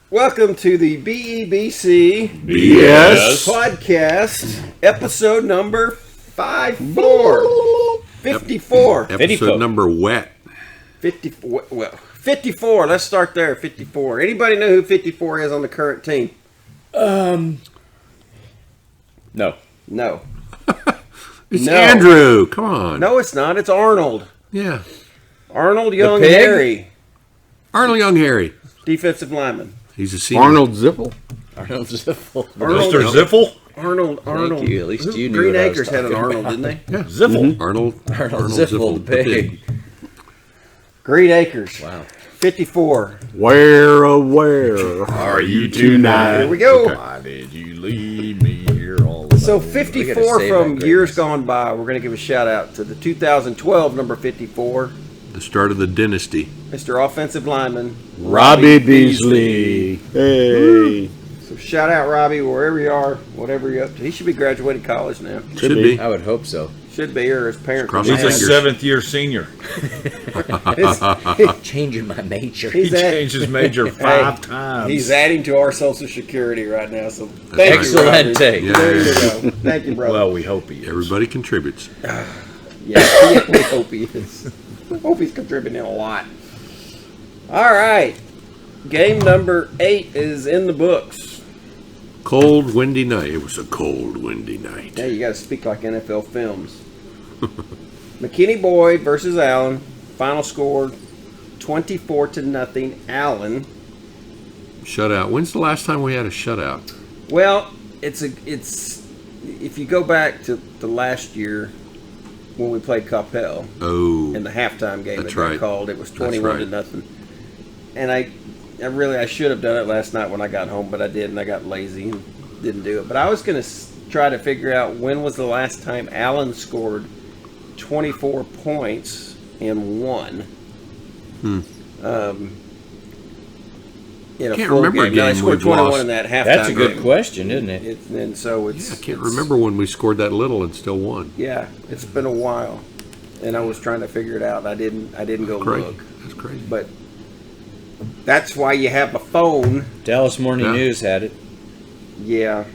Welcome to the BEBC BS Podcast, episode number 54. Episode number wet. 54. Let's start there. 54. Anybody know who 54 is on the current team? No. It's No. Andrew. Come on. No, it's not. It's Arnold. Yeah. Arnold Young pig? Harry, Arnold Young Harry. defensive lineman. He's a senior. Arnold Ziffel. Arnold Ziffel. Arnold- Mr. Ziffel? Arnold. Thank you. At least you knew Green what I was Acres had an talking Arnold, didn't they? Yeah. Ziffel. Arnold Ziffel, the pig. Green Acres. Wow. 54. Where, oh, where Are you tonight? Here we go. Why did you leave me here all alone? So We gotta 54 save from that years greatness. gone by. We're going to give a shout out to the 2012 number 54, The start of the dynasty. Mr. Offensive Lineman Robbie Beasley. Hey. So shout out Robbie wherever you are, whatever you're up to. He should be graduating college now. Should be. I would hope so. Should be, or his parents. Cross He's your a fingers. seventh-year senior. Changing my major. He He's at- changed his major 5 times. He's adding to our Social Security right now. So thank you, Excellent Robbie. take. Yeah. There you go. Thank you, brother. Well, we hope he is. Everybody contributes. Yeah, we hope he is. Hope he's contributing a lot. All right. Game number 8 is in the books. Cold, windy night. It was a cold, windy night. Yeah, you got to speak like NFL Films. McKinney Boyd versus Allen. Final score 24-0. Allen. Shutout. When's the last time we had a shutout? Well, it's if you go back to the last year when we played Coppell Oh. in the halftime game, That's it got right. called. It was That's 21-0. And I should have done it last night when I got home, but I didn't. I got lazy and didn't do it. But I was going to try to figure out when was the last time Allen scored 24 points and won. In a Can't full remember a game. Now, they game scored we've 21 lost. in that halftime That's a good game. question, isn't it? And so it's. I can't it's- remember when we scored that little and still won. Yeah, it's been a while, and I was trying to figure it out. I didn't go Crazy. look, That's crazy. but that's why you have a phone. Dallas Morning Yeah. News had it. Yeah,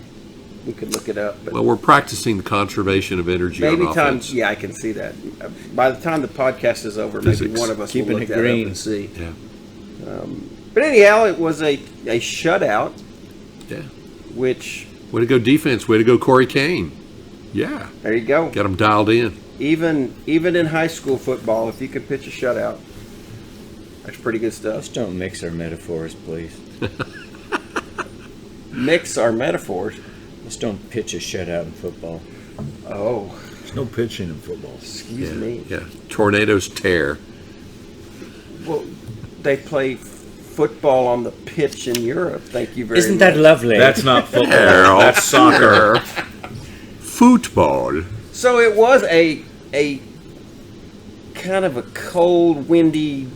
we could look it up, but Well, we're practicing the conservation of energy maybe on time. offense. Yeah, I can see that. By the time the podcast is over, maybe Physics. one of us Keeping will look it that green. up and see. Yeah. But anyhow, it was a shutout, Yeah. which Way to go defense. Way to go Corey Kane. Yeah. there you go. Got him dialed in. Even in high school football, if you could pitch a shutout, that's pretty good stuff. Let's don't mix our metaphors, please. Mix our metaphors. Let's don't pitch a shutout in football. Oh, There's no pitching in football. excuse Yeah. me. Yeah. Tornadoes tear. Well, they play football on the pitch in Europe. Thank you very much. Isn't that lovely? That's not football. Errol. That's soccer. Football. So it was a kind of a cold, windy,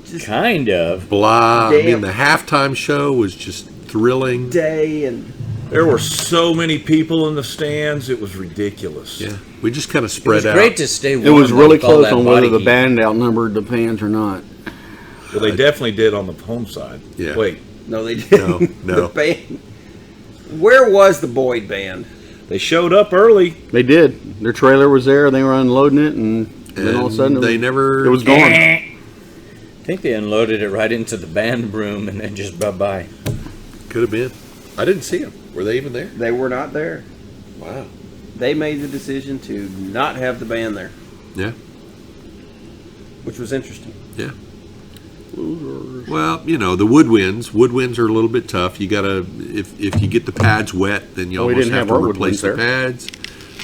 just kind of. Blah. I Damn. mean, the halftime show was just thrilling. day, and There were so many people in the stands. It was ridiculous. Yeah. We just kind of It spread was out. great to stay warm. It was really with all close that on whether body the heat. band outnumbered the fans or not. Well, they definitely did on the home side. Yeah. Wait, no, they didn't. No. The band. Where was the Boyd band? they showed up early. They did. Their trailer was there. They were unloading it, and then all of a sudden it was gone. I think they unloaded it right into the band room and then just bye-bye. Could have been. I didn't see them. Were they even there? They were not there. Wow. They made the decision to not have the band there, Yeah. which was interesting. Yeah. Well, you know, the woodwinds. Woodwinds are a little bit tough. You gotta, if you get the pads wet, then you Well, we almost didn't have have to our replace the woodwinds pads.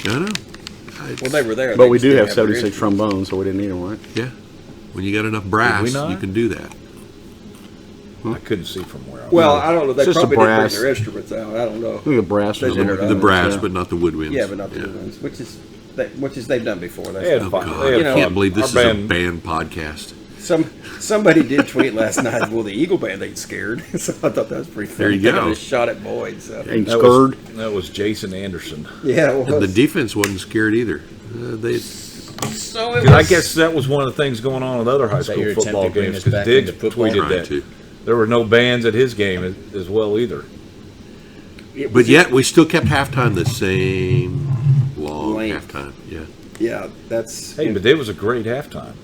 I know. Well, they were there. But They we just do didn't have their 76 instruments. trombones, so we didn't need them, right? Yeah. When you got enough brass, not? you can do that. I couldn't see from where I was. Well, I don't know. They It's just probably a didn't bring brass. their instruments out. I don't know. I think the brass They was did on it there. The brass, Yeah. but not the woodwinds. Yeah, but not the good ones, which is they've done before. That's They had fine. fun. God, They had I fun. can't believe this Our is a band- band podcast. Somebody did tweet last night. Well, the Eagle Band ain't scared, so I thought that was pretty funny. There you Taking go. a shot at Boyd. So Ain't That scared. that was Jason Anderson. yeah, it And the was. defense wasn't scared either. They So it was. Because I guess that was one of the things going on with other high that school your attempt football to bring games. us Because back Diggs into football? tweeted trying that. to. There were no bands at his game as well either. But yet we still kept halftime the same long length. halftime. Yeah, Yeah, that's. Hey, but it was a great halftime.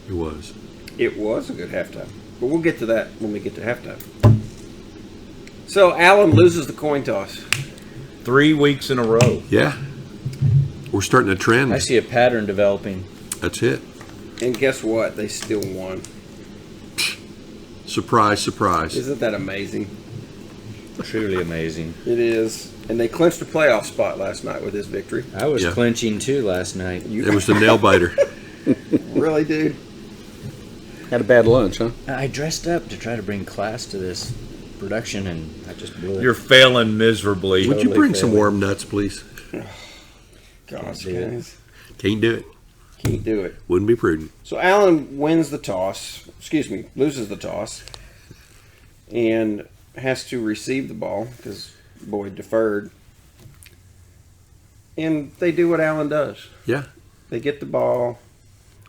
it was. It was a good halftime. But we'll get to that when we get to halftime. So Allen loses the coin toss. 3 weeks in a row. Yeah, we're starting a trend. I see a pattern developing. That's it. And guess what? They still won. Surprise, surprise. Isn't that amazing? Truly amazing. It is. And they clinched a playoff spot last night with this victory. I was Yeah. clinching too last night. It was the nail biter. Really, dude? Had a bad lunch, huh? I dressed up to try to bring class to this production, and I just blew it. You're failing miserably. Would you Totally bring some failing. warm nuts, please? Gosh, do it. guys. Can't do it. Can't do it. Wouldn't be prudent. So Allen wins the toss. Loses the toss. And has to receive the ball because Boyd deferred. And they do what Allen does. Yeah, They get the ball.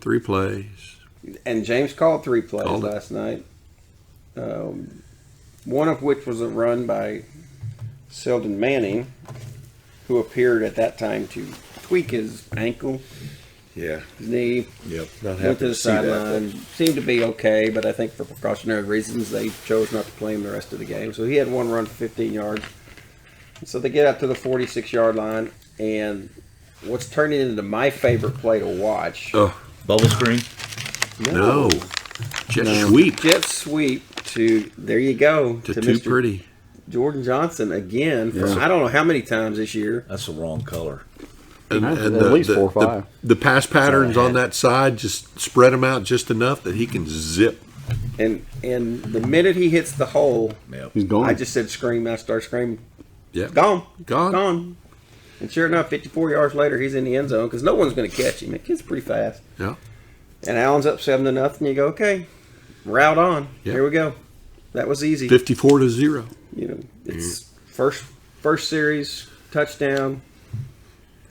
3 plays. And James called 3 plays Called it. last night. One of which was a run by Selden Manning, who appeared at that time to tweak his ankle, Yeah. his knee. Yep. Went to the sideline. Seemed to be okay, but I think for precautionary reasons they chose not to play him the rest of the game. So he had one run for 15 yards. So they get up to the 46-yard line, and what's turning into my favorite play to watch. Oh, Bubble screen. no. Jet sweep Jet sweep to, there you go, to to Too Mr. Pretty. Jordan Johnson again for Yeah. I don't know how many times this year. That's the wrong color. And, At and least 4 or 5. The pass patterns on that side just spread him out just enough that he can zip. And the minute he hits the hole, Yep. He's gone. I just said scream. I start screaming, Yeah. gone, Gone. And sure enough, 54 yards later, he's in the end zone because no one's going to catch him. It gets pretty fast. Yeah. And Allen's up 7-0. You go, okay, route on. Yep. Here we go. That was easy. 54-0. You know, it's first series touchdown.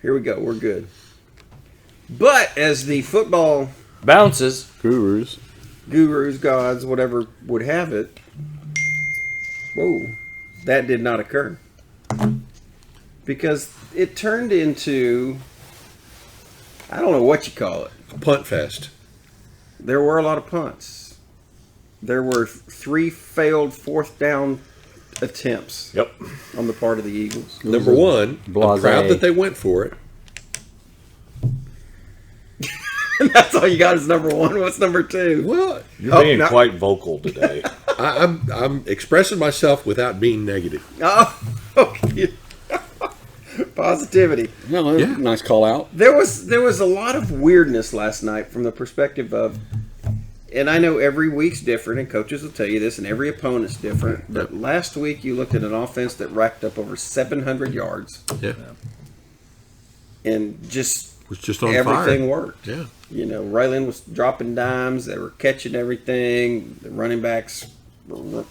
Here we go. We're good. But as the football Bounces. Gurus. gods, whatever would have it, whoa, that did not occur. Because it turned into, I don't know what you call it. Punt fest. There were a lot of punts. There were 3 failed 4th down attempts Yep. on the part of the Eagles. Number one, I'm Blase. proud that they went for it. That's all you got is number 1. What's number 2? Well, You're being quite vocal today. I'm expressing myself without being negative. Oh, okay. Positivity. No, Yeah. nice call out. There was a lot of weirdness last night from the perspective of, and I know every week's different, and coaches will tell you this, and every opponent's different. But last week you looked at an offense that racked up over 700 yards, Yeah. and just Was just on everything fire. worked. Yeah. You know, Raylan was dropping dimes. They were catching everything. The running backs were,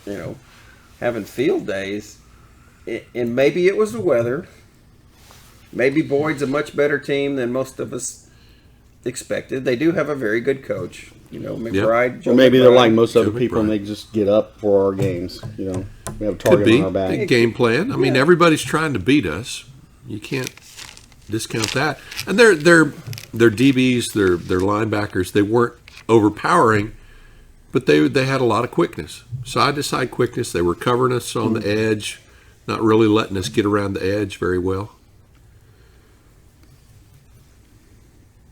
having field days. And maybe it was the weather. Maybe Boyd's a much better team than most of us expected. They do have a very good coach. McBride. Joe Or maybe they're McBride. like most other Joe people and McBride. they just get up for our games. We have a Could target be on our back. Big game plan. I mean, Yeah. everybody's trying to beat us. You can't discount that. And their DBs, their linebackers, they weren't overpowering, but they had a lot of quickness, side to side quickness. They were covering us on the edge, not really letting us get around the edge very well.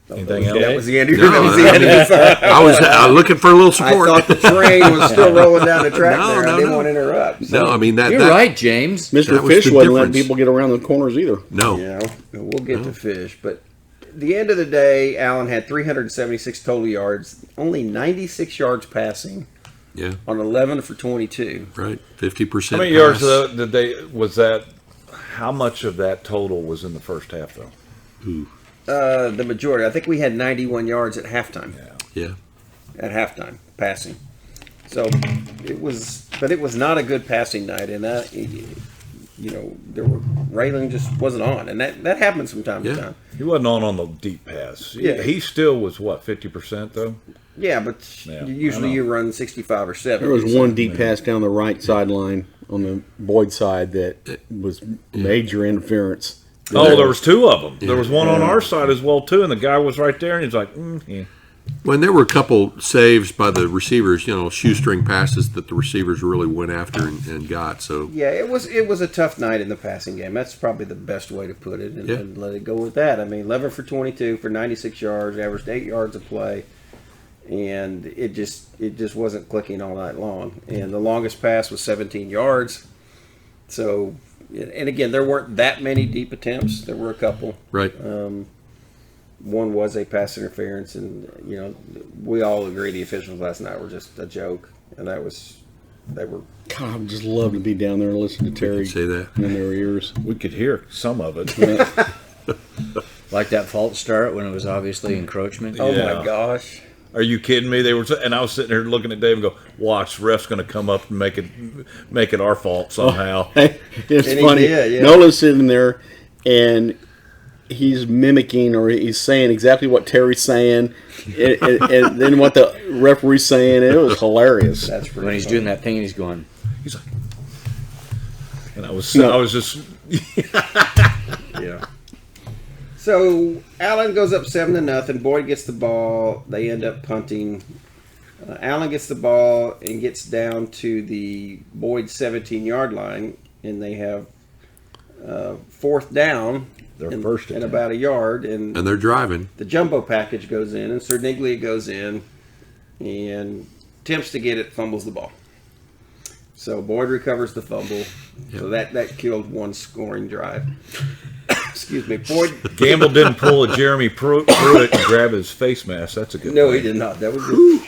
Anything That else? was the end of No, that was the end of your side. I was looking for a little I support. thought the train was still rolling down the track No, there. no, I didn't no. want to interrupt. No, I mean that. You're that- right, James. Mr. That was Fish the wasn't letting difference. people get around the corners either. No, We'll get to Fish. But at the end of the day, Allen had 376 total yards, only 96 yards passing yeah, on 11 for 22. right, 50%. How many yards did they? Was that? How much of that total was in the first half, though? The majority. I think we had 91 yards at halftime. Yeah, At halftime, passing. So it was not a good passing night, and that Raylan just wasn't on, and that happens from time to Yeah. time. He wasn't on the deep pass. Yeah. He still was what 50% though. Yeah, but Yeah, usually you run 65 or 70. There was one deep pass down the right sideline on the Boyd side that was major interference. Oh, there was two of them. There was one on our side as well too, and the guy was right there, and he's like, yeah. When there were a couple saves by the receivers, shoestring passes that the receivers really went after and got. So yeah, it was a tough night in the passing game. That's probably the best way to put it, and let it go with that. I mean, 11 for 22 for 96 yards, averaged 8 yards a play, and it just wasn't clicking all night long. And the longest pass was 17 yards. So, and again, there weren't that many deep attempts. There were a couple. right. One was a pass interference, and we all agree the officials last night were just a joke, and they were. God, I'd just love to be down there and listen to Terry say that in their ears. We could hear some of it. Like that false start when it was obviously encroachment. Oh Yeah. my gosh! Are you kidding me? They were, and I was sitting there looking at Dave and go, "Watch, ref's going to come up and make it our fault somehow." It's And he funny. did, yeah. Nolan's sitting there, and he's mimicking or he's saying exactly what Terry's saying, and then what the referee's saying. It was hilarious. That's pretty When he's funny. doing that thing and he's going, He's like, and I was just, Yeah. So Allen goes up 7-0. Boyd gets the ball. They end up punting. Allen gets the ball and gets down to the Boyd 17-yard line, and they have fourth down. Their in, first in attempt. about a yard, and And they're driving. the jumbo package goes in, and Cerniglia goes in and attempts to get it, fumbles the ball. So Boyd recovers the fumble. So that killed one scoring drive. Excuse me. Boyd. Gamble didn't pull a Jeremy Pruitt and grab his face mask. That's a good No, thing. he did not. That was good.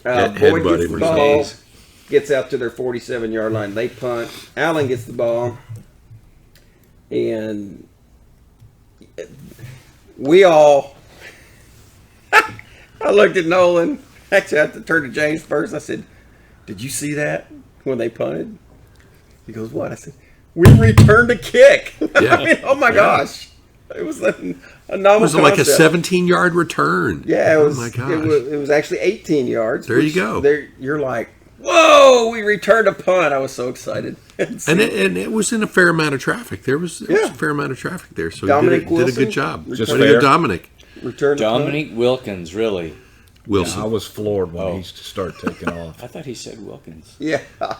Head Boyd buddy gets the versus ball, Hayes. gets out to their 47-yard line. They punt. Allen gets the ball, and we all. I looked at Nolan. Actually, I had to turn to James first. I said, "Did you see that when they punted?" He goes, "What?" I said, "We returned a kick." Yeah. I mean, oh my gosh, it was a novel. Was it like a concept. 17-yard return? Yeah, it was. Oh my gosh. It was actually 18 yards. There you go. You're like, whoa! We returned a punt. I was so excited. And it was in a fair amount of traffic. There was a fair amount of traffic there, so Dominic he did a Wilson? good job. Just Way to go, fair. Dominic returned a Dominique Wilkins, really? Wilson. I was floored when he started taking off. I thought he said Wilkins. punt. Yeah.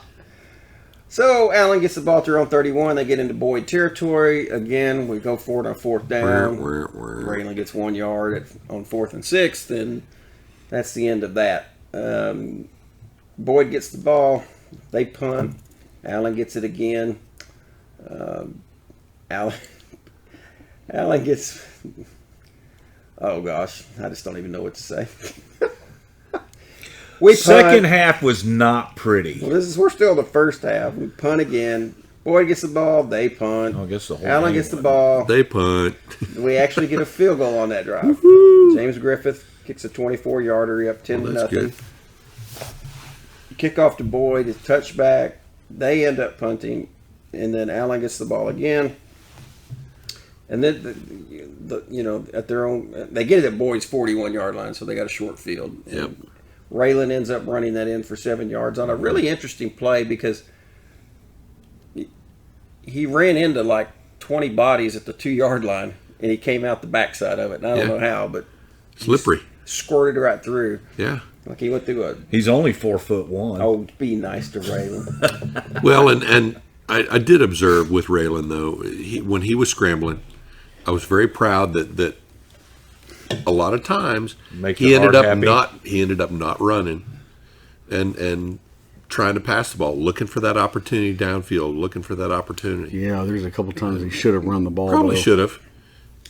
So Allen gets the ball to their own 31. They get into Boyd territory again. We go for it on fourth down. Raylan gets 1 yard on 4th and 6th, and that's the end of that. Boyd gets the ball. They punt. Allen gets it again. Allen gets. Oh gosh, I just don't even know what to say. We Second punt. half was not pretty. Well, we're still in the first half. We punt again. Boyd gets the ball. They punt. I guess the whole Allen game gets the went. ball. They punt. We actually get a field goal on that drive. James Griffith kicks a 24-yarder up 10-0. That's good. Kick off to Boyd, his touchback. They end up punting, and then Allen gets the ball again. And then, at their own, they get it at Boyd's 41-yard line, so they got a short field. Yep. And Raylan ends up running that in for 7 yards on a really interesting play because he ran into like 20 bodies at the 2-yard line, and he came out the backside of it. And I don't know how, but Slippery. squirted right through. Yeah. Like he went through a. He's only 4'1". Oh, be nice to Raylan. Well, and I did observe with Raylan, though, when he was scrambling, I was very proud that a lot of times Make he your ended heart up happy. not running and trying to pass the ball, looking for that opportunity downfield, looking for that opportunity. Yeah, there's a couple times he should have run the ball. Probably though. should have.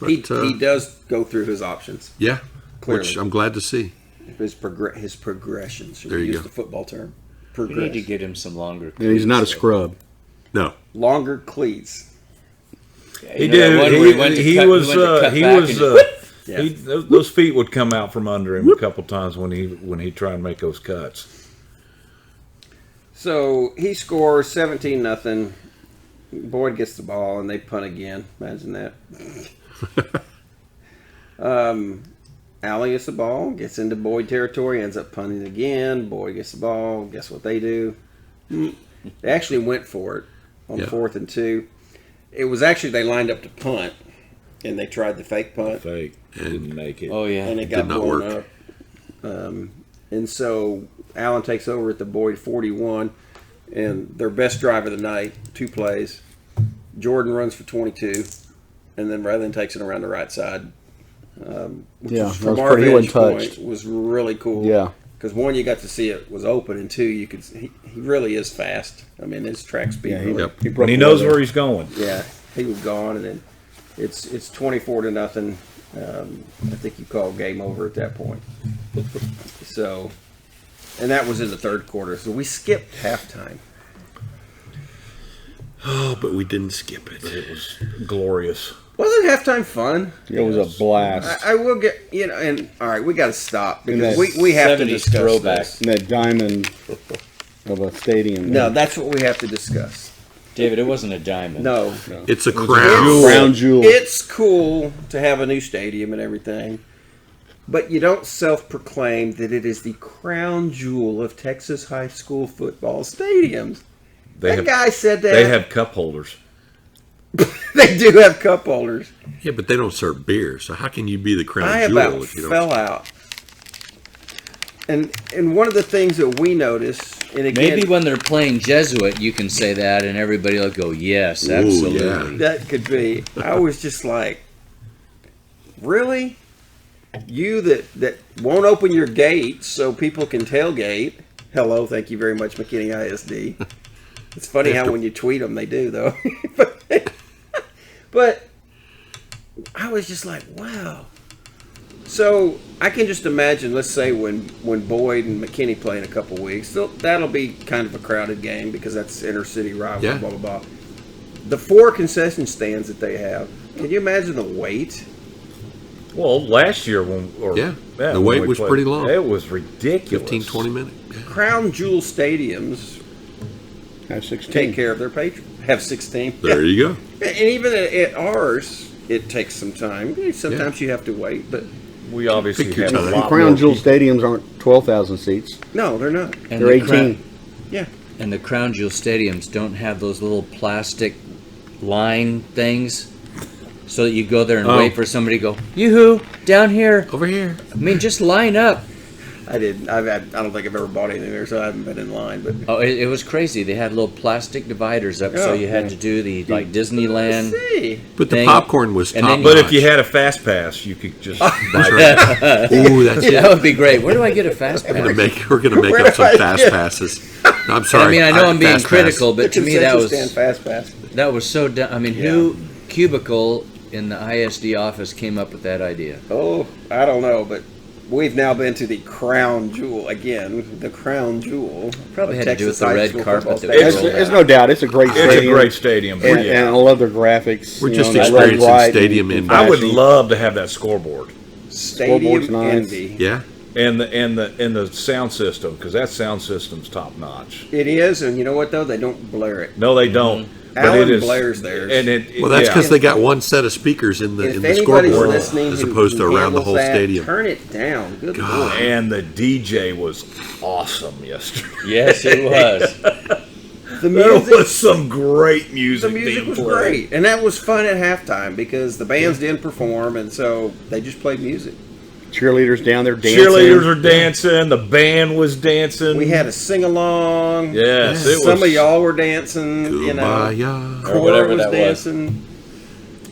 He does go through his options. Yeah, Clearly. which I'm glad to see. His progressions. There you use go. the football term. We need to Progress. get him some longer And he's not a cleats. scrub. No. Longer cleats. He You know that one did. where he went to cut- went to cut back and- Those feet would come out from under him a couple times when he tried to make those cuts. So he scores 17-0. Boyd gets the ball and they punt again. Imagine that. Allen gets the ball, gets into Boyd territory, ends up punting again. Boyd gets the ball. Guess what they do? They actually went for it on 4th and 2. It was actually they lined up to punt, and they tried the fake punt. Fake. Didn't make it. Oh yeah. And it got Did not blown work. up. And so Allen takes over at the Boyd 41, and their best drive of the night, 2 plays. Jordan runs for 22, and then Rather takes it around the right side. Which Yeah, was, that from was our pretty vantage untouched. point, was really cool. Yeah. Because 1, you got to see it was open, and 2, you could he really is fast. I mean, his track speed. Yeah, really, Yep. broke And he the knows weather. where he's going. yeah, he was gone, and then it's 24-0. I think you call game over at that point. So, and that was in the 3rd quarter. So we skipped halftime. Oh, but we didn't skip it. It was glorious. Wasn't halftime fun? It was a blast. I will get, and all right, we got to stop because And that we have to 70s discuss throwback. this. In that diamond of a stadium. No, that's what we have to discuss. David, it wasn't a diamond. No, It's a crown. Crown jewel. it's cool to have a new stadium and everything, but you don't self-proclaim that it is the crown jewel of Texas high school football stadiums. That guy said that. They have cup holders. They do have cup holders. Yeah, but they don't serve beer, so how can you be the crown I jewel about if you don't? fell out. And one of the things that we notice, and again, Maybe when they're playing Jesuit, you can say that, and everybody will go, "Yes, Ooh, absolutely." that could be. I was just like, really? You that won't open your gate so people can tailgate. Hello, thank you very much, McKinney ISD. It's funny how when you tweet them, they do, though. But I was just like, wow. So I can just imagine, let's say when Boyd and McKinney play in a couple weeks, that'll be kind of a crowded game because that's inner-city rival, Yeah. blah, blah, blah. The 4 concession stands that they have, can you imagine the wait? Well, last year the The wait was pretty long. It was ridiculous. 15, 20 minutes. Yeah. Crown Jewel stadiums Have 16. take care of their patrons. Have 16. There you go. And even at ours, it takes some time. Sometimes you have to wait, but We obviously Pick your have a time. lot Crown more jewel people. stadiums aren't 12,000 seats. no, they're not. And They're the 18. Yeah. And the Crown Jewel stadiums don't have those little plastic line things, so that you go there and Oh. wait for somebody to go, "Yoo-hoo, down here." Over here. I mean, just line up. I didn't. I don't think I've ever bought anything there, so I haven't been in line. But Oh, it was crazy. They had little plastic dividers up, so Oh, you had to do the like Disneyland. let's see. But the Thing. popcorn was And top then- But notch. if you had a fast pass, you could just That's buy right. Ooh, that's That would be great. Where do I get a fast We're gonna pass? make Where up do I some fast get- passes. No, I'm sorry. I mean, I know I'm being fast pass. critical, but to me that Concession was stand fast pass. that was so dumb. I mean, who cubicle in the ISD office came up with that idea? Oh, I don't know, but we've now been to the Crown Jewel again. The Crown Jewel. Probably of had to do Texas with the high red school carpet football that stadium. was It's, rolled it's out. no doubt. It's a great It's stadium. a great stadium. And, yeah. and I love their graphics. We're you just know, that experiencing red, white, stadium and envy. I would flashy. love to have that scoreboard Stadium Scoreboard's nice. envy. Yeah. and the sound system, because that sound system's top notch. It is, and you know what though? They don't blare it. No, they don't. But Alan it is, blares theirs. and it. Well, that's yeah. because they got one set of speakers in If the anybody's scoreboard listening as who opposed to around the handles whole that, stadium. turn it down. Good God. Lord. And the DJ was awesome yesterday. Yes, it was. The There music, was some great music. the music being was played. great, and that was fun at halftime because the bands didn't perform, and so they just played music. Cheerleaders down there dancing. Cheerleaders are dancing. The band was dancing. We had a sing along. yes, it Some was. of y'all were dancing. You know, Kumbaya. Or Cora whatever was that was. dancing.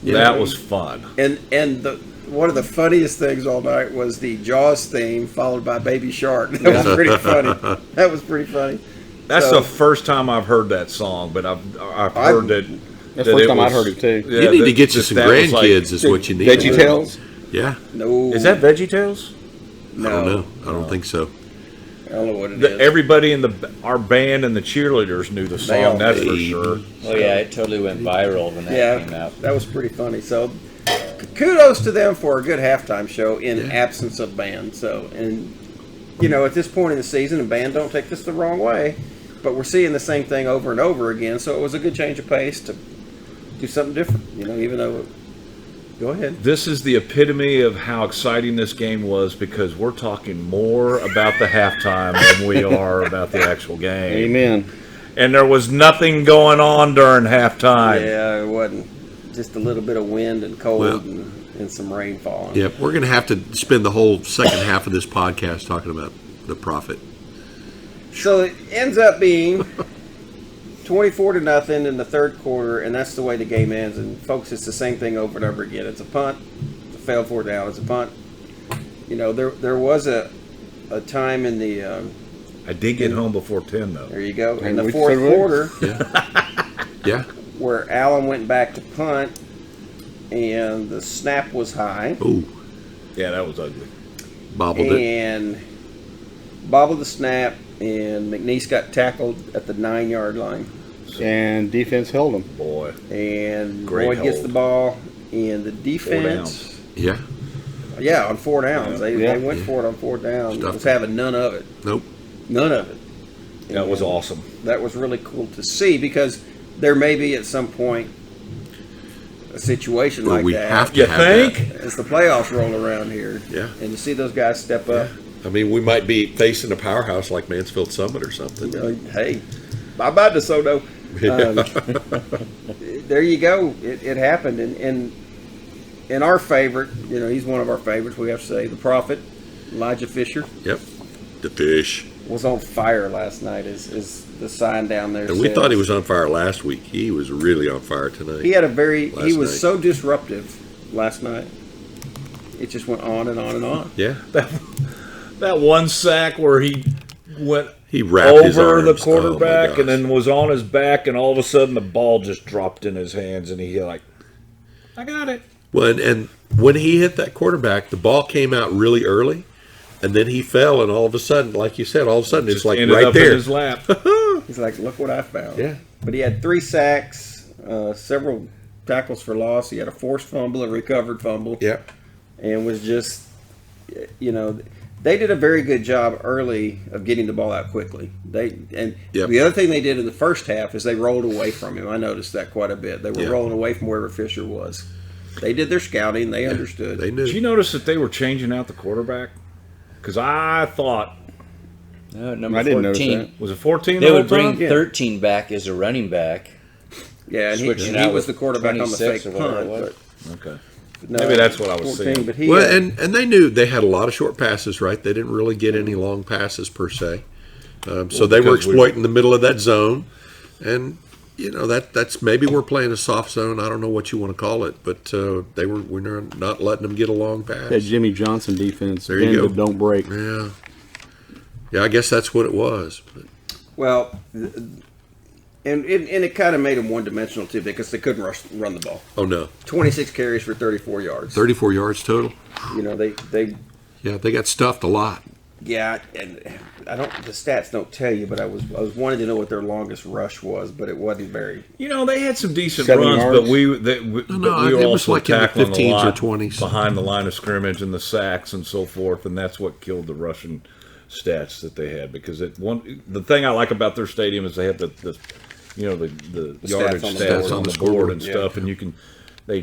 That was fun. And the one of the funniest things all night was the Jaws theme followed by Baby Shark. That was pretty funny. That was pretty funny. That's So- the first time I've heard that song, but I've heard that. That's the first time I'd heard it too. Yeah, You need to that- get you that some that was like- grandkids, is what you need. Veggie Tales. Yeah. No. Is that VeggieTales? No. I don't know. I don't think so. I don't know what it is. Everybody in our band and the cheerleaders knew the They all song. That's for did. sure. Oh yeah, it totally went viral when that came out. that was pretty funny. So, kudos to them for a good halftime show in Yeah. absence of band. So, and you know, at this point in the season, and band, don't take this the wrong way, but we're seeing the same thing over and over again. So it was a good change of pace to do something different. You know, even though Go ahead. This is the epitome of how exciting this game was because we're talking more about the halftime than we are about the actual game. Amen. And there was nothing going on during halftime. Yeah, it wasn't. Just a little bit of wind and cold Well, and some rain falling. Yep, we're going to have to spend the whole second half of this podcast talking about the Prophet. So it ends up being 24-0 in the third quarter, and that's the way the game ends. And folks, it's the same thing over and over again. It's a punt, it's a failed fourth down, it's a punt. You know, there was a time in the I did get home before 10, though. there you go in And the we fourth said we- quarter Yeah. where Allen went back to punt, and the snap was high, Ooh, Yeah, that was ugly. bobbled it. and bobbled the snap, and McNeese got tackled at the 9-yard line. And defense held them. Boy. And Great Boyd gets hold. the ball, and the defense, Yeah. yeah, on 4 downs. Yeah. They went for it on 4 downs. Stuffed Was it. having none of it. Nope. None of it. That was And awesome. That was really cool to see because there may be at some point a situation Well, like we that have to You have think? as the playoffs roll around here. Yeah. And to see those guys step up. that. I mean, we might be facing a powerhouse like Mansfield Summit or something. Hey, bye-bye DeSoto. There you go. It happened. And our favorite, you know, he's one of our favorites, we have to say, the Prophet, Elijah Fisher, Yep. The fish. was on fire last night, is the sign down there And we says. thought he was on fire last week. He was really on fire tonight. He had he Last was night. so disruptive last night. It just went on and on and on. Yeah. That one sack where he went He wrapped his over the arms. quarterback Oh, my and gosh. then was on his back, and all of a sudden the ball just dropped in his hands, and he like, I got it. Well, and when he hit that quarterback, the ball came out really early, and then he fell, and all of a sudden, like you said, all of a sudden it's Just like ended right up there. in his lap. He's like, look what I found. Yeah. But he had 3 sacks, several tackles for loss. He had a forced fumble, a recovered fumble. Yeah. And was just, you know, they did a very good job early of getting the ball out quickly. Yep. The other thing they did in the first half is they rolled away from him. I noticed that quite a bit. They were Yeah. rolling away from wherever Fisher was. They did their scouting. They understood. They knew. Did you notice that they were changing out the quarterback? Because I thought, Number I didn't notice 14. that. was it 14? They the would whole bring time? Yeah. 13 back as a running back. Yeah, and Switching he out was with the quarterback on the 26 fake or whatever it punt. was. But Okay. no, Maybe that's what I was 14, seeing. But he, Well, and they knew they had a lot of short passes, right? They didn't really get any long passes per se. So they were because we- exploiting the middle of that zone, and you know that's maybe we're playing a soft zone. I don't know what you want to call it, but we're not letting them get a long pass. That Jimmy Johnson defense, There you bend go. but don't break. Yeah, I guess that's what it was. But, well, and it kind of made them one-dimensional too because they couldn't run the ball. oh no, 26 carries for 34 yards. 34 yards total. You know, they Yeah, they got stuffed a lot. yeah, and I don't. The stats don't tell you, but I was wanting to know what their longest rush was, but it wasn't very. You know, they had some decent 7 runs, yards? but we were it also was like in the tackling 15s a or lot 20s. behind the line of scrimmage and the sacks and so forth, and that's what killed the Russian stats that they had. Because the thing I like about their stadium is they have the yardage on the stats board. on the board scoreboard. and stuff, and you can they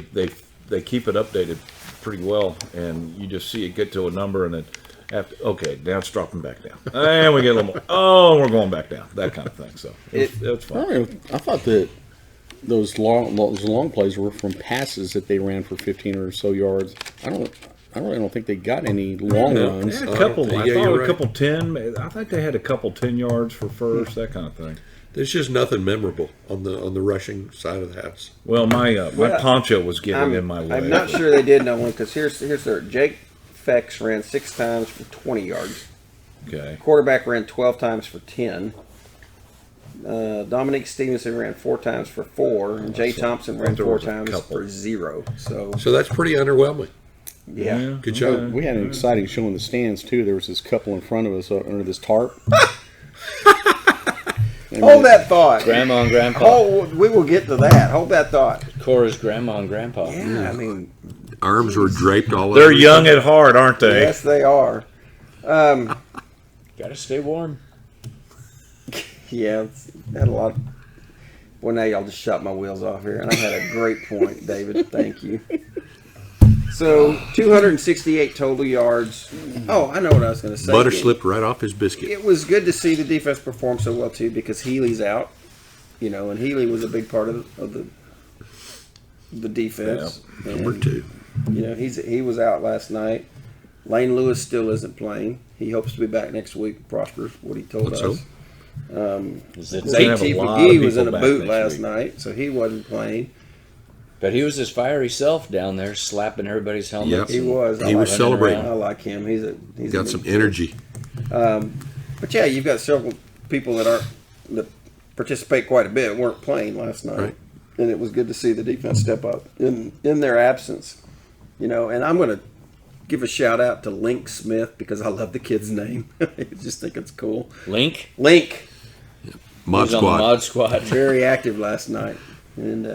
keep it updated pretty well, and you just see it get to a number and then. Okay, now it's dropping back down. And we get a little more. Oh, we're going back down. That kind of thing. So it's fun. I thought that those long plays were from passes that they ran for 15 or so yards. I really don't think they got any long They runs. had a couple. Yeah, I you're thought a right. couple 10. I think they had a couple 10 yards for first, that kind of thing. There's just nothing memorable on the rushing side of the house. Well, my poncho was getting in my way. I'm not sure they did know one because here's their Jake Fex ran 6 times for 20 yards. Okay. Quarterback ran 12 times for 10. Dominique Stevenson ran 4 times for 4, and Jay Thompson ran there 4 was a times couple. for 0. So So that's pretty underwhelming. yeah. Good job. We had an exciting show in the stands too. There was this couple in front of us under this tarp. Hold that thought. Grandma and Grandpa. Oh, we will get to that. Hold that thought. Cora's grandma and grandpa. Yeah, I mean, Arms were draped all They're over. young at heart, aren't they? yes, they are. Gotta stay warm. Yeah, had a lot. Well, now y'all just shot my wheels off here, and I had a great point, David. Thank you. So 268 total yards. Oh, I know what I was going to say. Butter slipped right off his biscuit. It was good to see the defense perform so well too, because Healy's out, and Healy was a big part of the defense. Yeah. And, Number 2. he was out last night. Lane Lewis still isn't playing. He hopes to be back next week. Prosper's what he told Let's us. hope. JT McGee was in a boot last night, so he wasn't playing. But he was his fiery self down there, slapping everybody's helmets. He was. He was celebrating. I like him. He's Got some energy. But yeah, you've got several people that participate quite a bit weren't playing last night, Right. and it was good to see the defense step up in their absence. And I'm going to give a shout out to Link Smith because I love the kid's name. I just think it's cool. Link? Mod He's on the Squad. Mod Squad. Very active last night and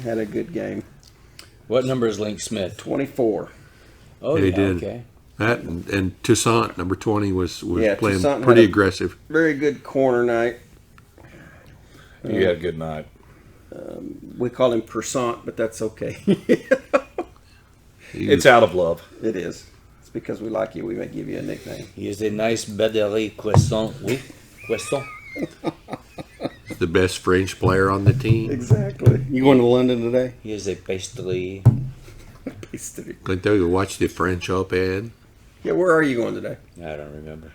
had a good game. What number is Link Smith? 24. Oh, He yeah, did. okay. That and Toussaint, number 20, was playing Toussaint pretty had aggressive. Very good corner night. You had a good night. We call him Croissant, but that's okay. It's out of love. It is. It's because we like you. We may give you a nickname. He is a nice Bedeli croissant. Oui, croissant. The best French player on the team. Exactly. You going to London today? He is a pastry. Clint, you watch the French Open. Yeah, where are you going today? I don't remember.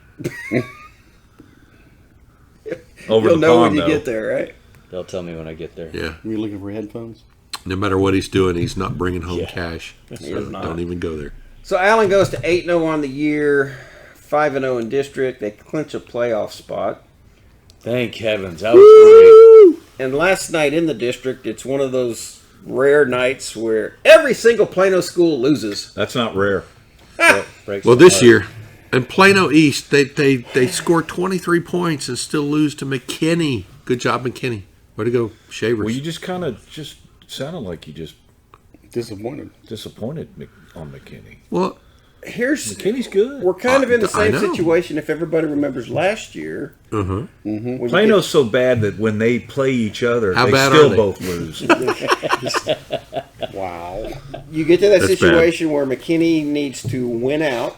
Over You'll the know when pond, you though. get there, right? They'll tell me when I get there. Yeah. Are you looking for headphones? No matter what he's doing, he's not bringing home Yeah. cash. He So is not. don't even go there. So Allen goes to 8-0 on the year, 5-0 in district. They clinch a playoff spot. Thank heavens. That was And last night in the district, it's one of those rare nights where every single Plano school loses. That's not rare. great. Breaks Well, my this heart. year, in Plano East, they scored 23 points and still lose to McKinney. Good job, McKinney. Way to go, Shavers. Well, you just kind of just sounded like you just Disappointed. disappointed on McKinney. Well, Here's McKinney's good. we're kind of in the I same know. situation if everybody remembers last year. uh-huh. When you Plano's so bad that when they play each other, How they bad still are they? both lose. Wow. You get to that That's situation where McKinney needs to win out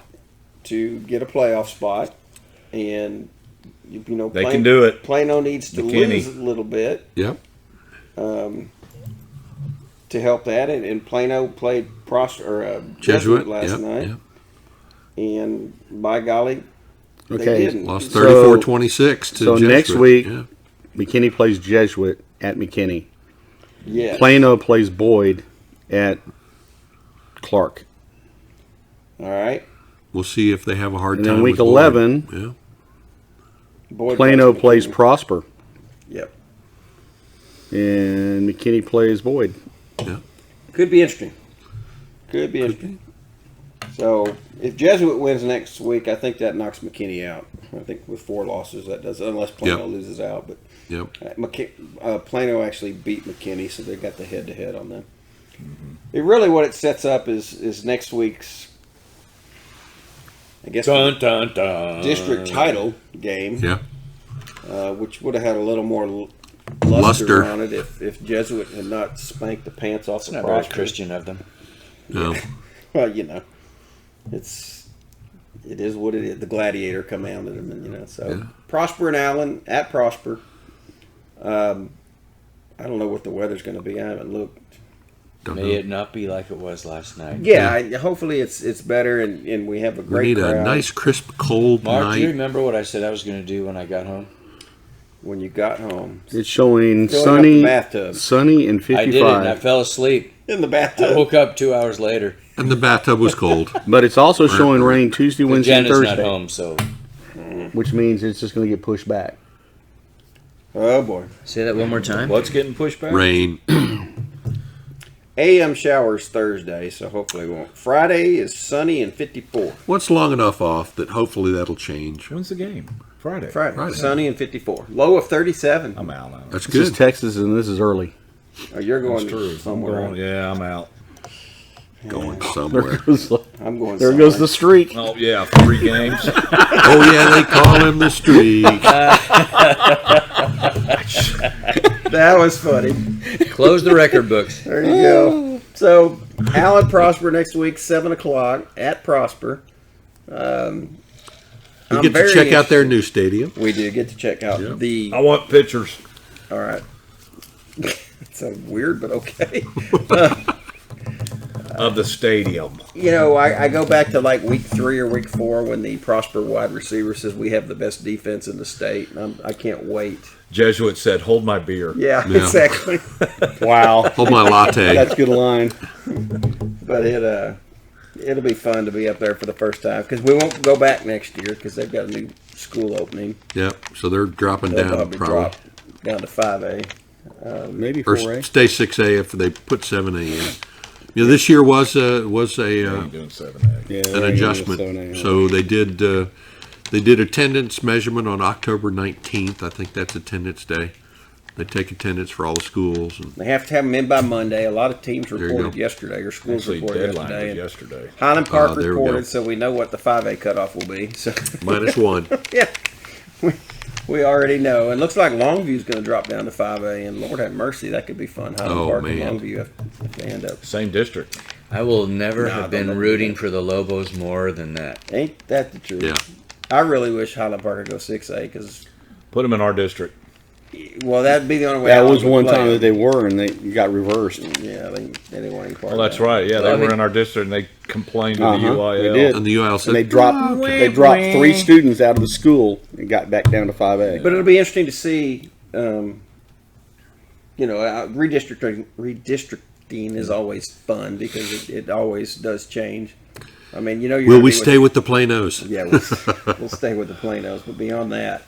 to get a playoff spot, and They can do it. Plano needs to McKinney. lose a little bit Yep. to help that, and Plano played Jesuit last Yep. night, Yep. and by golly, they Okay. didn't. Lost So- 34-26 to So Jesuit. next week, Yeah. McKinney plays Jesuit at McKinney. Yeah, Plano plays Boyd at Clark. all right. We'll see if they have a hard And time. then week with Boyd. 11, Yeah. Boyd Plano plays McKinney. Prosper. Yep, And McKinney plays Boyd. Yeah. could be interesting. Could be interesting. So if Jesuit wins next week, I think that knocks McKinney out. I think with 4 losses that does, unless Plano Yep. loses out. But Yep. Plano actually beat McKinney, so they got the head-to-head on them. It really what it sets up is next week's, I guess, Dun, dun, dun. district title game, Yeah. which would have had a little more Luster. luster on it if Jesuit had not spanked the pants off It's the not very Prosper. Christian of them. No. Well, it is what it is. The gladiator commanded him, and so Yeah. Prosper and Allen at Prosper. I don't know what the weather's going to be. I haven't looked. Don't May know. it not be like it was last night. Yeah, hopefully it's better, and we have a We great need crowd. a nice, crisp, cold Mark, do you night. remember what I said I was going to do when I got home? When you got home, It's showing Filling up the bathtub. sunny and I did it, and I 55. fell asleep. in the I bathtub. woke up 2 hours later. And the bathtub was cold. But it's also showing rain Tuesday, Wednesday, and Jen is not Thursday, home, so which means it's just going to get pushed back. Oh boy! say that one more time. What's getting pushed back? Rain. AM showers Thursday, so hopefully it won't. Friday is sunny and 54. What's long enough off that hopefully that'll change? When's the game? Friday. Friday, sunny and 54. Low of 37. I'm out now. That's This is good. Texas, and this is early. Oh, you're going That's true. somewhere. I'm out. Going There somewhere. goes, I'm going. there somewhere. goes the streak. Oh yeah, 3 games. Oh, yeah, they call him the streak. That was funny. Close the record books. There you go. So, Allen Prosper next week, 7 o'clock at Prosper. You get to check out their new stadium. We do get to check out the. I want pictures. All right. Sounds weird, but okay. Of the stadium. You know, I go back to like week 3 or week 4 when the Prosper wide receiver says we have the best defense in the state. And I can't wait. Jesuit said, "Hold my beer." Yeah. Exactly. Wow. Hold my latte. That's a good line. But it'll be fun to be up there for the first time because we won't go back next year because they've got a new school opening. Yep. So they're dropping They'll down probably probably. drop down to 5A. Maybe Or 4A. stay 6A if they put 7A in. You know, this year was a Ain't doing 7A. Yeah, an adjustment. So they did attendance measurement on October 19th. I think that's attendance day. They take attendance for all the schools. And They have to have them in by Monday. A lot of teams you reported go. yesterday, or schools Actually, reported deadline yesterday. was And yesterday. Highland Park there we go. reported, so we know what the 5A cutoff will be. So -1. yeah, we already know. And looks like Longview's going to drop down to 5A, and Lord have mercy, that could be fun. Highland Oh, Park man. and Longview if they end up. Same district. I will never Nah, have don't been let me rooting do that. for the Lobos more than that. Ain't that the truth? Yeah. I really wish Highland Park could go 6A because, Put them in our district. well, that'd be the only way. That Highland was would one play time them. that they were, and they got reversed. Yeah, they didn't want any part Well, of that's that. right. Yeah, Well, I they were mean- in our district and they complained to the UIL. They did. And the UIL said, And they dropped 3 students out of the school and got back down to 5A. But it'll be interesting to see, redistricting is always fun because it always does change. I mean, you know, you're will gonna we be stay with the Planos? Yeah, we'll stay with the Planos, but beyond that,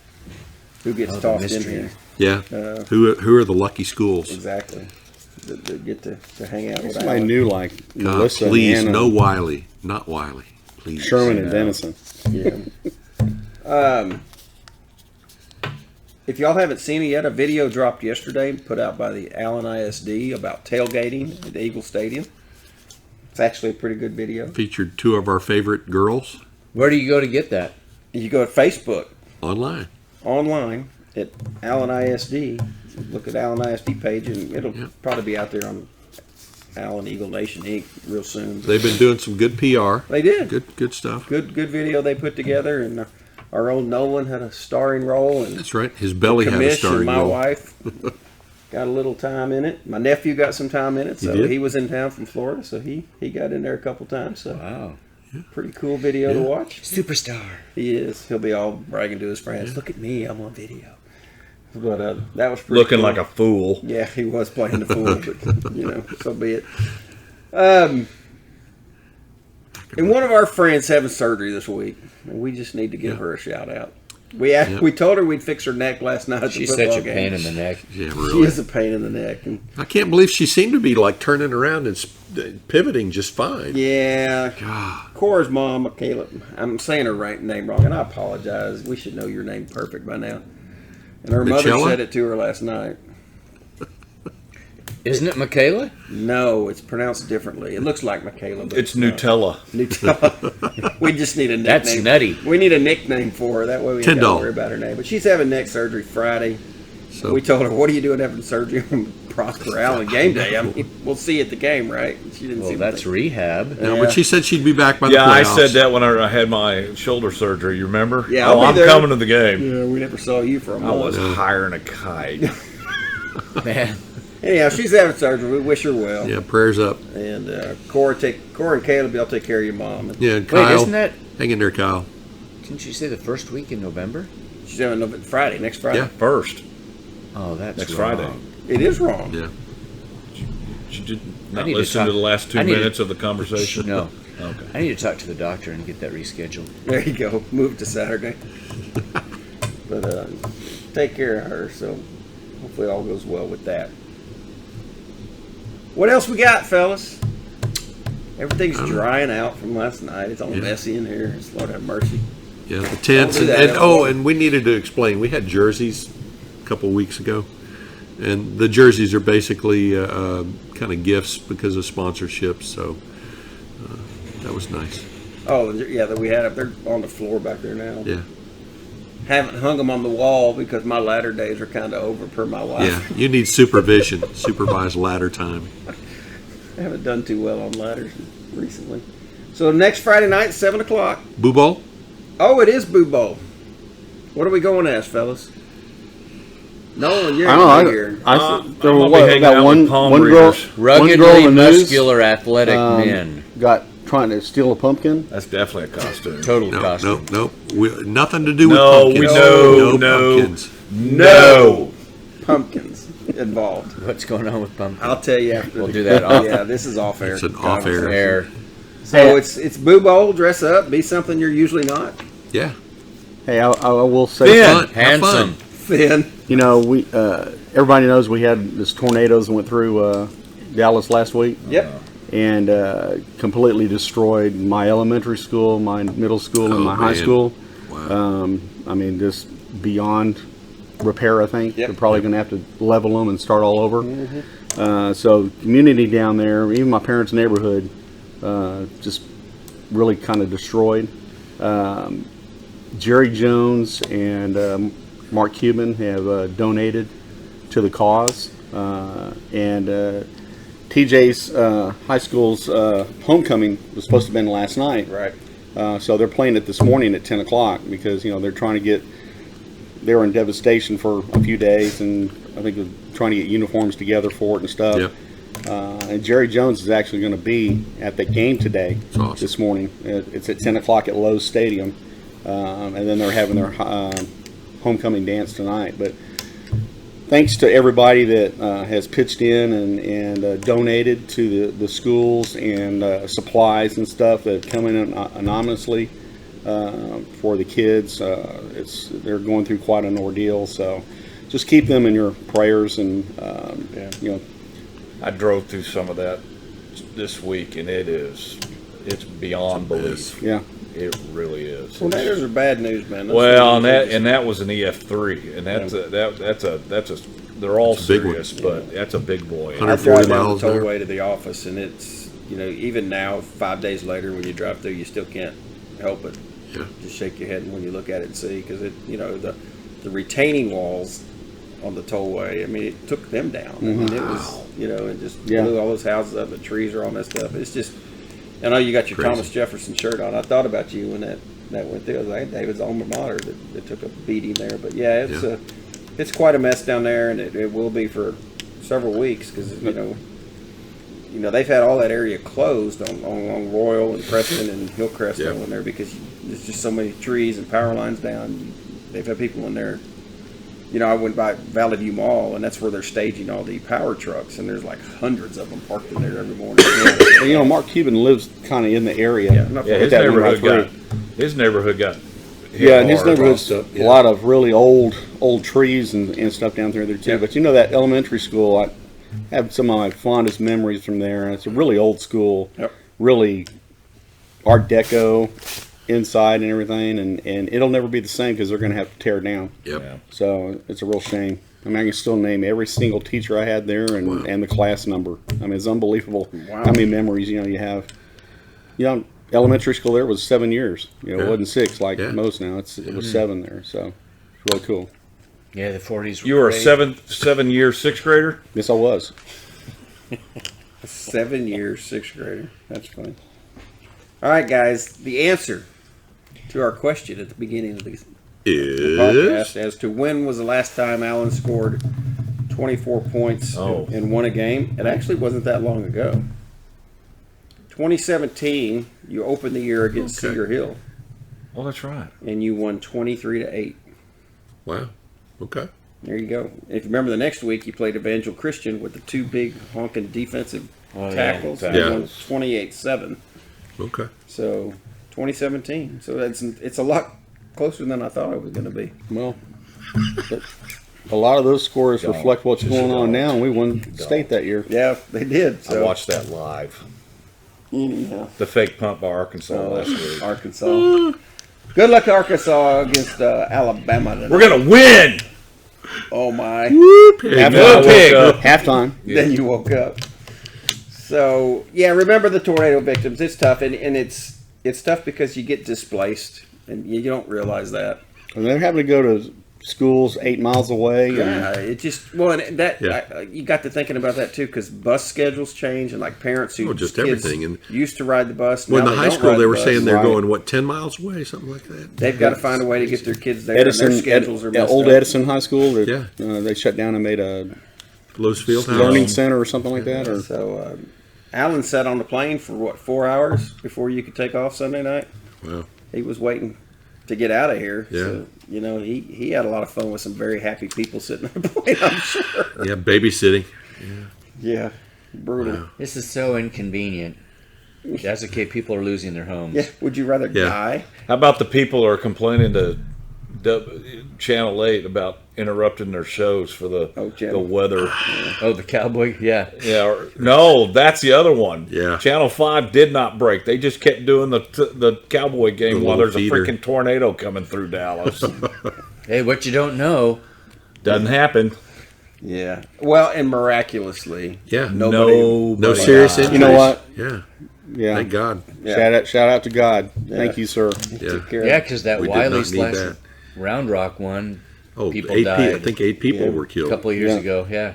who gets the tossed in mystery. here? Yeah. Who are the lucky schools? Exactly. That get to hang out with Somebody Alan. new like Melissa, Please, and Anna, no Wiley. Not Wiley. Please. Sherman, and Denison. Yeah. If y'all haven't seen it yet, a video dropped yesterday, put out by the Allen ISD about tailgating at the Eagle Stadium. It's actually a pretty good video. Featured 2 of our favorite girls Where do you go to get that? You go to Facebook, online. online at Allen ISD, look at Allen ISD page, and it'll probably be out there on Allen Eagle Nation Inc. real soon. They've been doing some good PR. They did. Good stuff. Good video they put together, and our own Nolan had a starring role, and That's right. His belly had a Commish and starring my role. wife got a little time in it. My nephew got some time in it, so did? he was in town from Florida, so he got in there a couple times. So Wow. pretty cool video to watch. Superstar. He is. He'll be all bragging to his friends. Look at me, I'm on video. But that was pretty Looking cool. like a fool. Yeah, he was playing the fool, but so be it. And one of our friends having surgery this week, and we just need to give her a shout out. We told her we'd fix her neck last night at the She's football such a game. pain in the neck. Yeah, She really. is a pain in the neck. And I can't believe she seemed to be like turning around and pivoting just fine. yeah, God. Cora's mom, Michaela. I'm saying her name wrong, and I apologize. We should know your name perfect by now. And her mother Michela? said it to her last night. Isn't it Michaela? No, it's pronounced differently. It looks like Michaela, but It's not. Nutella. Nutella. We just need a nickname. That's nutty. We need a nickname for her. That way we don't $10. worry about her name. But she's having neck surgery Friday. So We told her, "What are you doing having surgery on Prosper Allen game day? I mean, we'll see you at the game, right?" She didn't Well, seem that's to think. rehab. no, but she said she'd be back by the Yeah, I playoffs. said that when I had my shoulder surgery. You remember? Yeah, Oh, I'll be I'm there. coming to the game. Yeah, we never saw you for a I month. was higher than a kite. Man. Anyhow, she's having surgery. We wish her well. Yeah, prayers up. And Cora and Caleb, y'all take care of your mom. And Yeah, and Wait, Kyle. isn't that? Hang in there, Kyle. Didn't you say the first week in November? she's having Friday, next Friday. Yeah. First. Oh, that's Next wrong. Friday. It is wrong. Yeah. She did I not need to listen to talk- the last 2 I need to- minutes of the conversation. No. Okay. I need to talk to the doctor and get that rescheduled. There you go. Move to Saturday. But take care of her. So hopefully all goes well with that. What else we got, fellas? Everything's drying out from last night. It's all Yeah. messy in here. It's Lord have mercy. Yeah, the tents. Don't do that And anymore. and we needed to explain. We had jerseys a couple of weeks ago. And the jerseys are basically kind of gifts because of sponsorships. So that was nice. Oh, yeah, that we had up there on the floor back there now. Yeah. Haven't hung them on the wall because my ladder days are kind of over per my wife. Yeah. You need supervision, supervised ladder time. I haven't done too well on ladders recently. So next Friday night, 7 o'clock. Boo Bowl? Oh, it is Boo Bowl. What are we going as, fellas? Nolan, you're I here. don't know. I'm gonna be hanging out with palm one girl, readers. one girl in Ruggedly the news, muscular, athletic men. got trying to steal a pumpkin. That's definitely a costume. Total No, costume. no. Nothing to do with No, pumpkins. no. Pumpkins. No. Pumpkins involved. What's going on with pumpkin? I'll tell you after. We'll do that off Yeah, this is off air. It's an off-air. air. So it's Boo Bowl. Dress up. Be something you're usually not. Yeah. Hey, I will say, Thin, fun. Have fun. handsome. Finn. you know, we everybody knows we had this tornadoes that went through Dallas last week. Yep. And completely destroyed my elementary school, my middle school, and my high man. school. Wow. I mean, just beyond repair, I think. Yep. They're probably going to have to level them and start all over. So community down there, even my parents' neighborhood, just really kind of destroyed. Jerry Jones and Mark Cuban have donated to the cause. And TJ's high school's homecoming was supposed to have been last night. Right. So they're playing it this morning at 10 o'clock because, you know, they're trying to get, they were in devastation for a few days, and I think they're trying to get uniforms together for it and stuff. Yep. And Jerry Jones is actually going to be at the game today, awesome. this morning. It's at 10 o'clock at Lowe's Stadium. And then they're having their homecoming dance tonight. But thanks to everybody that has pitched in and donated to the schools and supplies and stuff that have come in anonymously for the kids. They're going through quite an ordeal, so just keep them in your prayers. And you know, I drove through some of that this week, and it's beyond belief. yeah. It really is. Tornadoes are bad news, man. Those Well, things and are that was an EF3, and that's a they're all It's a big one. serious, but that's a big boy. I 140 drive down the miles there. tollway to the office, and it's, you know, even now, 5 days later, when you drive through, you still can't help it. Yeah. Just shake your head when you look at it and see, because it, you know, the retaining walls on the tollway. I mean, it took them down. I mean, it was, you know, it just Yeah. blew all those houses up. The trees are all messed up. It's just, I know you got your Crazy. Thomas Jefferson shirt on. I thought about you when that went through. I was like, David's alma mater that took a beating there. But yeah, it's quite a mess down there, and it will be for several weeks because you know they've had all that area closed on Royal and Preston and Hillcrest Yeah. in there because there's just so many trees and power lines down. They've had people in there. You know, I went by Valley View Mall, and that's where they're staging all the power trucks, and there's like hundreds of them parked in there every morning. And, you know, Mark Cuban lives kind of in the area. Yeah, not Yeah, far. his that neighborhood through. got hit Yeah, and his hard. neighborhood's up, a lot of really old trees and stuff down there too. Yeah. But you know, that elementary school, I have some of my fondest memories from there. And it's a really old school, Yep. really Art Deco inside and everything, and it'll never be the same because they're going to have to tear it down. Yep. Yeah. So it's a real shame. I mean, I can still name every single teacher I had there and the class number. I mean, it's unbelievable Wow. how many memories you have. You know, elementary school there was 7 years. You know, Yeah. it wasn't 6 like Yeah. most now. It was 7 there. So it's really cool. Yeah, the 40s. You were a great. 7-year sixth grader. Yes, I was. 7 years, sixth grader. That's funny. All right, guys. The answer to our question at the beginning of the podcast Is as to when was the last time Allen scored 24 points Oh. and won a game, it actually wasn't that long ago. 2017, you opened the year against Okay. Cedar Hill, Oh, that's right. and you won 23-8. wow. Okay. There you go. If you remember the next week, you played Evangel Christian with the two big honking defensive Oh, yeah. tackles. Yeah. You won 28-7. Okay. So 2017. So it's a lot closer than I thought it was going to be. Well, but a lot of those scores Don't. reflect what's Just going on don't. now. And we won state that year. Yeah, they did. I So watched that live. anyhow, The fake punt by Arkansas last week. Arkansas. Good luck to Arkansas against Alabama tonight. We're gonna win. Oh my! Halftime. Pig. Halftime. Then you woke up. So yeah, remember the tornado victims. It's tough, and it's tough because you get displaced, and you don't realize that. And they're having to go to schools 8 miles away. Yeah, And it just and that Yeah. you got to thinking about that too, because bus schedules change, and like parents who just kids everything. And used to ride the bus. Well, in now the they high don't school, ride they the were bus. saying they're Right. going, 10 miles away, something like that. They've got to find a way to get their kids there. Edison, and their schedules are messed old up. Edison High School. Yeah. They shut down and made a Lowe's Field House. learning center or something like that. Or So Alan sat on the plane for 4 hours before you could take off Sunday night. Wow. He was waiting to get out of here. Yeah. So, he had a lot of fun with some very happy people sitting on the plane, I'm sure. Yeah, babysitting. Yeah. Brutal. Wow. This is so inconvenient. That's okay. People are losing their homes. Yeah. Would you rather Yeah. die? How about the people who are complaining to Channel 8 about interrupting their shows for the Channel. weather? Oh, the cowboy. Yeah. Yeah, no, that's the other one. Yeah. Channel 5 did not break. They just kept doing the Cowboy game The while little there's feeder. a freaking tornado coming through Dallas. Hey, what you don't know. Doesn't happen. Yeah. Well, and miraculously, Yeah. nobody. No serious died. injuries. You know what? Yeah. Yeah. Thank God. Yeah. Shout out to God. Thank you, sir. Yeah. Took care of Yeah, it. because that We did Wiley not need slash that. Round Rock one Oh, People 8 died. I think 8 people Yeah. were a killed. couple of years Yeah. ago. Yeah.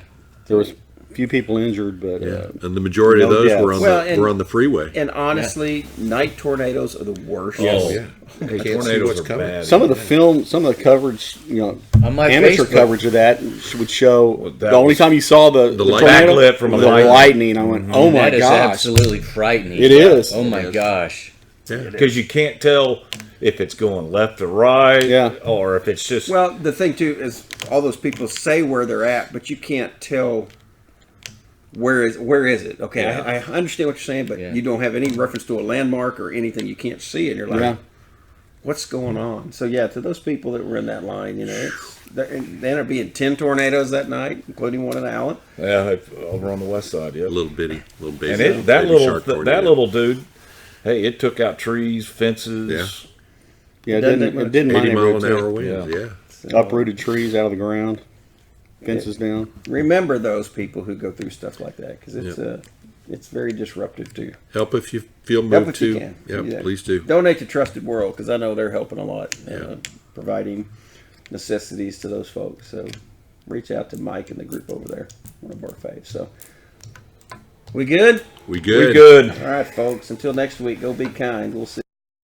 There was a few people injured, but Yeah. And the majority of no those were deaths. on Well, the and- were on the freeway. And honestly, night tornadoes are the worst. Oh, yeah. Hey, Can't see tornadoes what's are coming. bad. some of the coverage, On my amateur Facebook, coverage of that would show Well, that the only was- time you saw the light- tornado, backlit from a the lightning. lightning. I went, oh my that is gosh. absolutely frightening. It is. Oh my It is. gosh. Yeah. Because you can't tell if it's going left or right, Yeah. or if it's just Well, the thing too is all those people say where they're at, but you can't tell where is it. Okay, Yeah. I understand what you're saying, but Yeah. you don't have any reference to a landmark or anything. You can't see, and you're like, Yeah. what's going on? So yeah, to those people that were in that line, there ended up being 10 tornadoes that night, including one in Allen. over on the west side. Yeah, A little baby and baby that shark that tornado. little dude. Hey, it took out trees, fences. Yeah. Yeah, it Doesn't didn't, take it didn't mind 80 it mile roots, an hour winds. Yeah. Yeah. So, uprooted trees out of the ground, fences down. remember those people who go through stuff like that, because it's very disruptive too. Help if you feel Help moved if you to. can. Yeah, please do. Donate to Trusted World, because I know they're helping a lot, Yeah. providing necessities to those folks. So reach out to Mike and the group over there, one of our faves. So we good? We good. We good. All right, folks. Until next week, go be kind. We'll see.